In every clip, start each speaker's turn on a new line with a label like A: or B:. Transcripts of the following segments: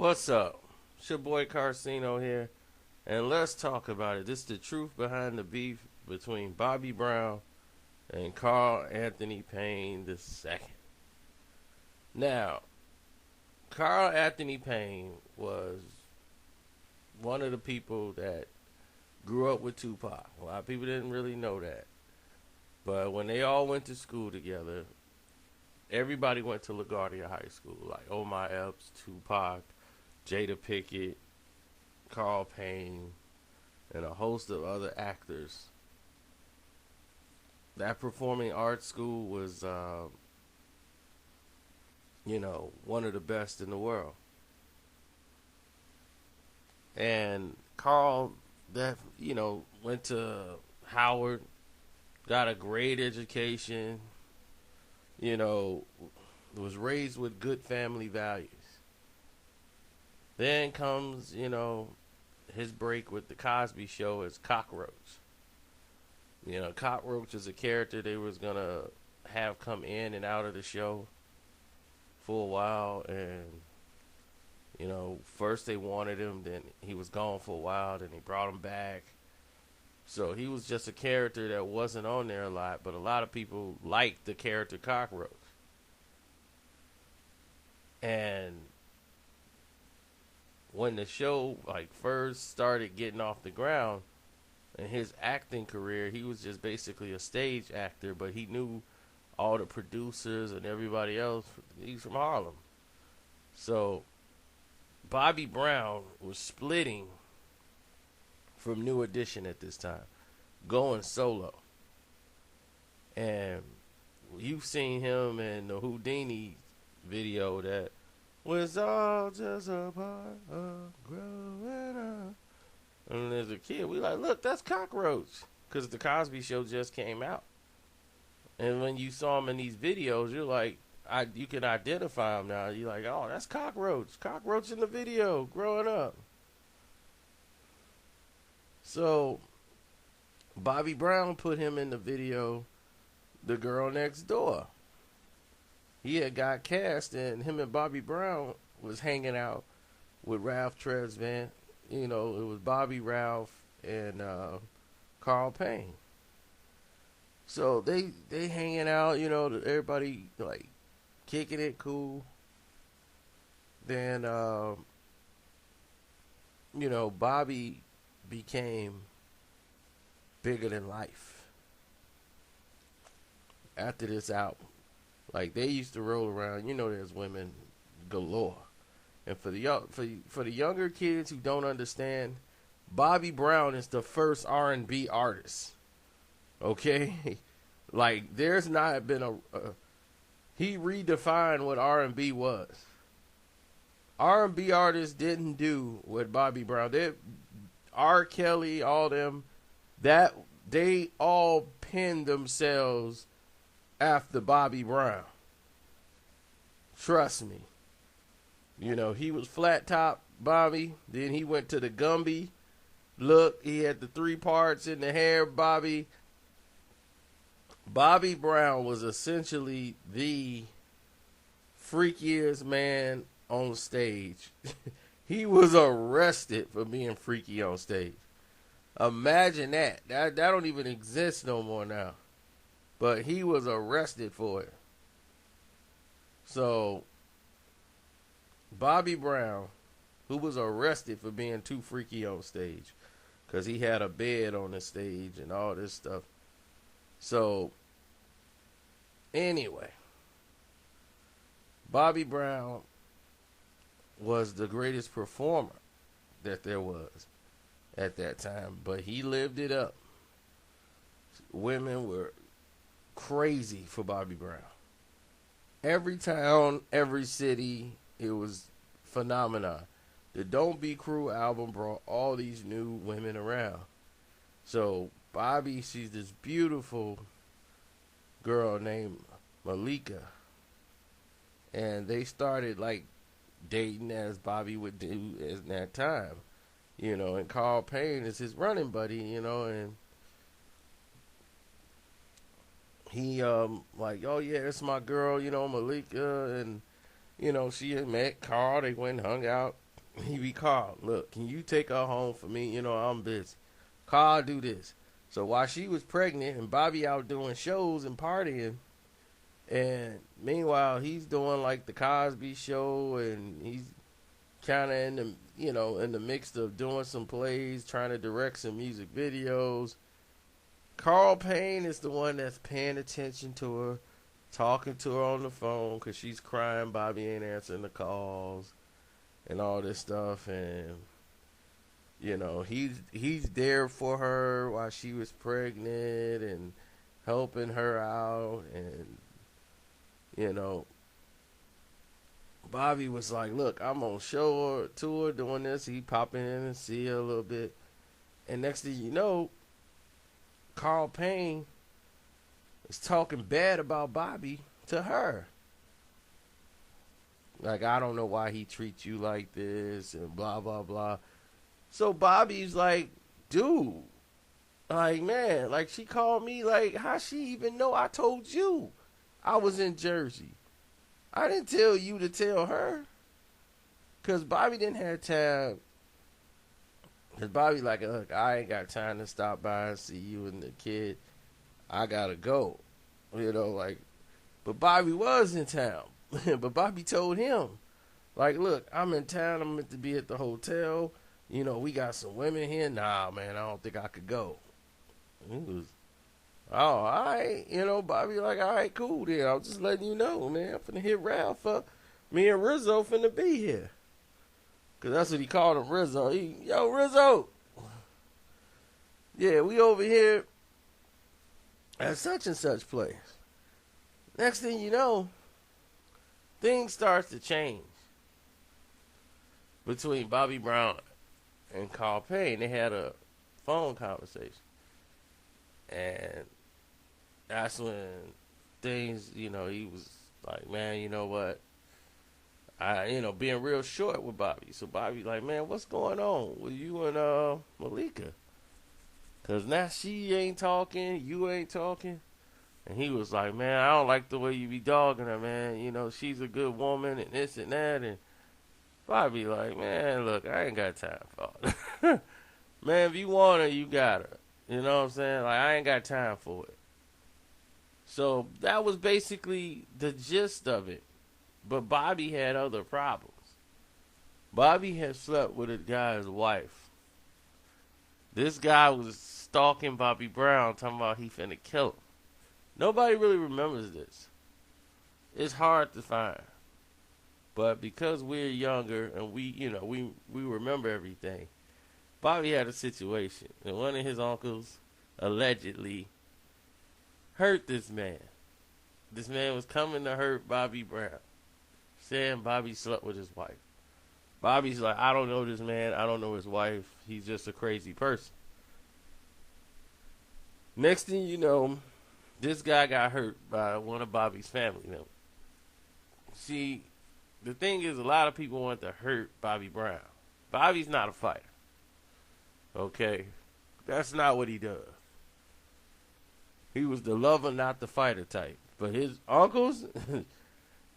A: What's up? It's your boy Carcino here, and let's talk about it. This is the truth behind the beef between Bobby Brown and Carl Anthony Payne II. Now, Carl Anthony Payne was one of the people that grew up with Tupac. A lot of people didn't really know that. But when they all went to school together, everybody went to LaGuardia High School, like Omar Epps, Tupac, Jada Pickett, Carl Payne, and a host of other actors. That performing arts school was, one of the best in the world. And Carl, went to Howard, got a great education, was raised with good family values. Then comes, his break with the Cosby Show as Cockroach. Cockroach is a character they was gonna have come in and out of the show for a while, and first they wanted him, then he was gone for a while, then they brought him back. So he was just a character that wasn't on there a lot, but a lot of people liked the character Cockroach. And when the show first started getting off the ground in his acting career, he was just basically a stage actor, but he knew all the producers and everybody else. He's from Harlem. So Bobby Brown was splitting from New Edition at this time, going solo. And you've seen him in the Houdini video that was all just a part of growing up. And as a kid, we like, look, that's Cockroach, because the Cosby Show just came out. And when you saw him in these videos, you're like, you can identify him now. You're like, oh, that's Cockroach. Cockroach in the video growing up. So Bobby Brown put him in the video, The Girl Next Door. He had got cast, and him and Bobby Brown was hanging out with Ralph Tresvant. It was Bobby, Ralph, and Carl Payne. So they hanging out, everybody kicking it cool. Then Bobby became bigger than life after this album. They used to roll around, there's women galore. And for the younger kids who don't understand, Bobby Brown is the first R&B artist. Okay? There's not been he redefined what R&B was. R&B artists didn't do what Bobby Brown did. R. Kelly, all them, that they all pinned themselves after Bobby Brown. Trust me. He was flat top Bobby. Then he went to the Gumby look. He had the 3 parts in the hair, Bobby. Bobby Brown was essentially the freakiest man on stage. He was arrested for being freaky on stage. Imagine that. That don't even exist no more now. But he was arrested for it. So Bobby Brown, who was arrested for being too freaky on stage, because he had a bed on the stage and all this stuff. So anyway, Bobby Brown was the greatest performer that there was at that time, but he lived it up. Women were crazy for Bobby Brown. Every town, every city, it was phenomenon. The Don't Be Cruel album brought all these new women around. So Bobby, she's this beautiful girl named Malika, and they started dating as Bobby would do in that time, and Carl Payne is his running buddy, and he oh yeah, it's my girl, Malika, and she had met Carl. They went and hung out He be Carl, look, can you take her home for me? You know, I'm busy. Carl, do this. So while she was pregnant and Bobby out doing shows and partying, and meanwhile he's doing like the Cosby Show, and he's kind of in the in the mix of doing some plays, trying to direct some music videos. Carl Payne is the one that's paying attention to her, talking to her on the phone because she's crying. Bobby ain't answering the calls and all this stuff, and he's there for her while she was pregnant and helping her out, and you know Bobby was like, look, I'm on show tour doing this. He popping in and see her a little bit, and next thing you know, Carl Payne is talking bad about Bobby to her. Like, I don't know why he treats you like this and blah, blah, blah. So Bobby's like, dude, like, man, like, she called me, like, how she even know I told you I was in Jersey? I didn't tell you to tell her. Because Bobby didn't have time. Because Bobby like, look, I ain't got time to stop by and see you and the kid. I got to go. But Bobby was in town. But Bobby told him, like, look, I'm in town. I'm meant to be at the hotel. We got some women here. Nah, man, I don't think I could go. He was, oh, all right. Bobby like, all right, cool then. I'm just letting you know, man. I'm finna hit Ralph up. Me and Rizzo finna be here. Because that's what he called him, Rizzo. Yo, Rizzo. Yeah, we over here at such and such place. Next thing you know, things starts to change between Bobby Brown and Carl Payne. They had a phone conversation. And that's when things, he was like, man, you know what? Being real short with Bobby. So Bobby like, man, what's going on with you and Malika? Because now she ain't talking, you ain't talking. And he was like, man, I don't like the way you be dogging her, man. She's a good woman and this and that. And Bobby like, man, look, I ain't got time for it. Man, if you want her, you got her. You know what I'm saying? Like, I ain't got time for it. So that was basically the gist of it. But Bobby had other problems. Bobby had slept with a guy's wife. This guy was stalking Bobby Brown, talking about he finna kill him. Nobody really remembers this. It's hard to find. But because we're younger and we remember everything, Bobby had a situation. And one of his uncles allegedly hurt this man. This man was coming to hurt Bobby Brown, saying Bobby slept with his wife. Bobby's like, I don't know this man. I don't know his wife. He's just a crazy person. Next thing you know, this guy got hurt by one of Bobby's family members. See, the thing is, a lot of people want to hurt Bobby Brown. Bobby's not a fighter. Okay? That's not what he does. He was the lover, not the fighter type. But his uncles and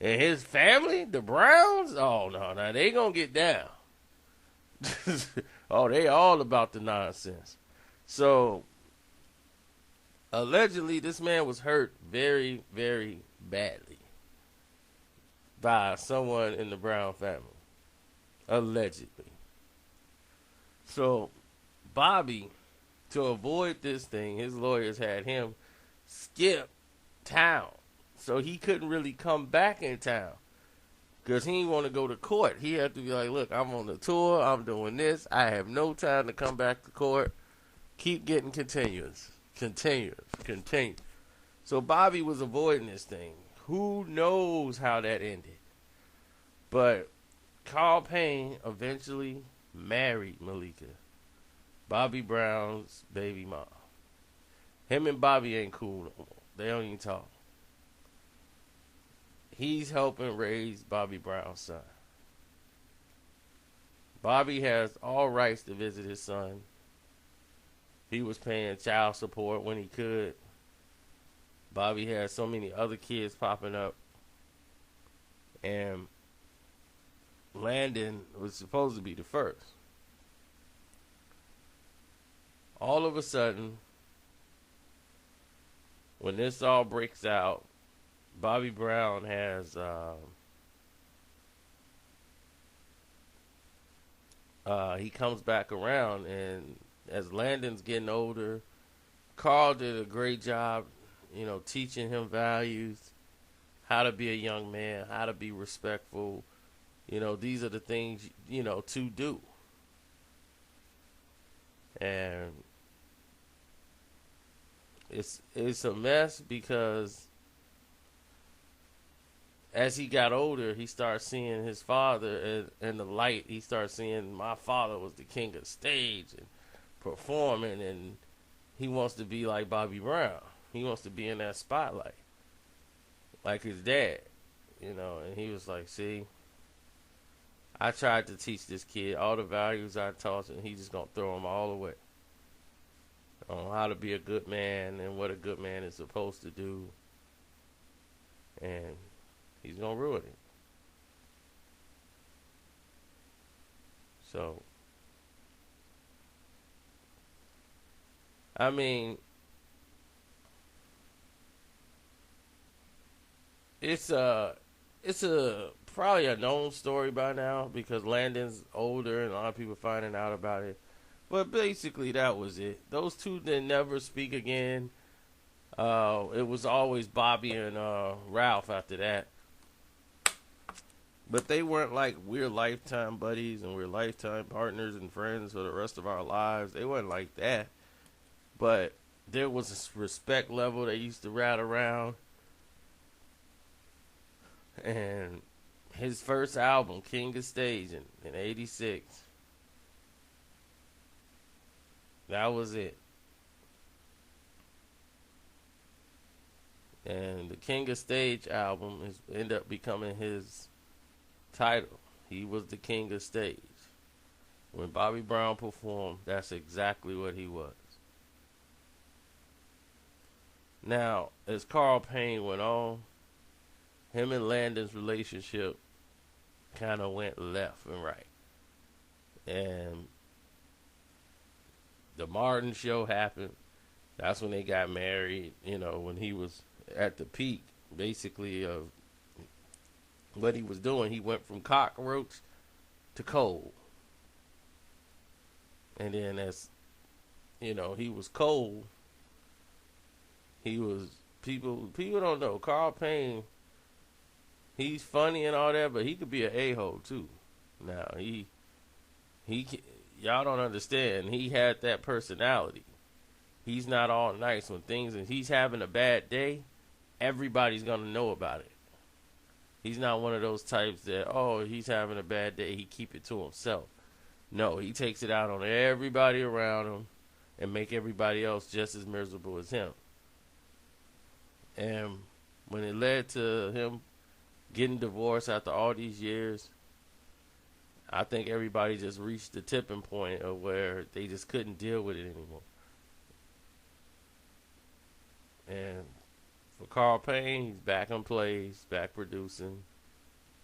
A: his family, the Browns, oh, no, they gonna get down. Oh, they all about the nonsense. So, allegedly, this man was hurt very, very badly by someone in the Brown family. Allegedly. So, Bobby, to avoid this thing, his lawyers had him skip town. So he couldn't really come back in town because he didn't want to go to court. He had to be like, look, I'm on the tour. I'm doing this. I have no time to come back to court. Keep getting continuous. So Bobby was avoiding this thing. Who knows how that ended? But Carl Payne eventually married Malika, Bobby Brown's baby mom. Him and Bobby ain't cool no more. They don't even talk. He's helping raise Bobby Brown's son. Bobby has all rights to visit his son. He was paying child support when he could. Bobby has so many other kids popping up. And Landon was supposed to be the first. All of a sudden, when this all breaks out, Bobby Brown has he comes back around, and as Landon's getting older, Carl did a great job, teaching him values, how to be a young man, how to be respectful. These are the things, to do. And it's a mess because as he got older, he started seeing his father in the light. He started seeing my father was the king of the stage and performing, and he wants to be like Bobby Brown. He wants to be in that spotlight, like his dad, and he was like, see, I tried to teach this kid all the values I taught him, and he's just going to throw them all away on how to be a good man and what a good man is supposed to do, and he's going to ruin it. So, I mean, it's a probably a known story by now because Landon's older and a lot of people finding out about it. But basically, that was it. Those two didn't never speak again. It was always Bobby and Ralph after that. But they weren't like we're lifetime buddies and we're lifetime partners and friends for the rest of our lives. They weren't like that. But there was a respect level they used to ride around. And his first album, King of Stage, in 86. That was it. And the King of Stage album ended up becoming his title. He was the King of Stage. When Bobby Brown performed, that's exactly what he was. Now, as Carl Payne went on, him and Landon's relationship kind of went left and right. And the Martin show happened. That's when they got married, when he was at the peak, basically, of what he was doing. He went from cockroach to cold. And then as, he was cold, he was, people don't know, Carl Payne, he's funny and all that, but he could be an a-hole too. Now, he y'all don't understand. He had that personality. He's not all nice when things, and he's having a bad day, everybody's going to know about it. He's not one of those types that, he's having a bad day, he keep it to himself. No, he takes it out on everybody around him and make everybody else just as miserable as him. And when it led to him getting divorced after all these years, I think everybody just reached the tipping point of where they just couldn't deal with it anymore. And for Carl Payne, he's back on plays, back producing,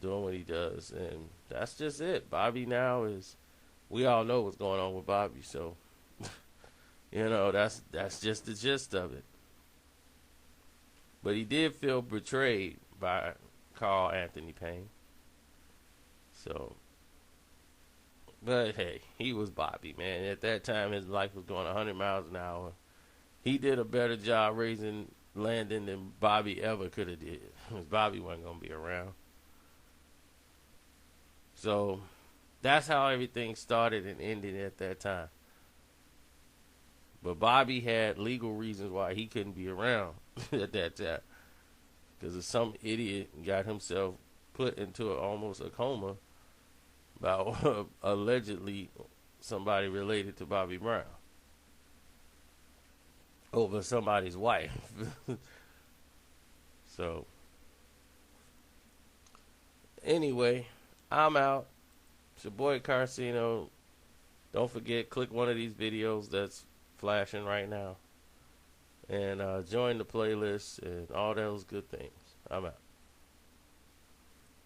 A: doing what he does. And that's just it. Bobby now is, we all know what's going on with Bobby. So, that's just the gist of it. But he did feel betrayed by Carl Anthony Payne. So, but hey, he was Bobby, man. At that time, his life was going 100 miles an hour. He did a better job raising Landon than Bobby ever could have did. Because Bobby wasn't going to be around. So, that's how everything started and ended at that time. But Bobby had legal reasons why he couldn't be around at that time. Because some idiot got himself put into almost a coma by allegedly somebody related to Bobby Brown over somebody's wife. So, anyway, I'm out. It's your boy Carcino. Don't forget, click one of these videos that's flashing right now. And join the playlist and all those good things. I'm out.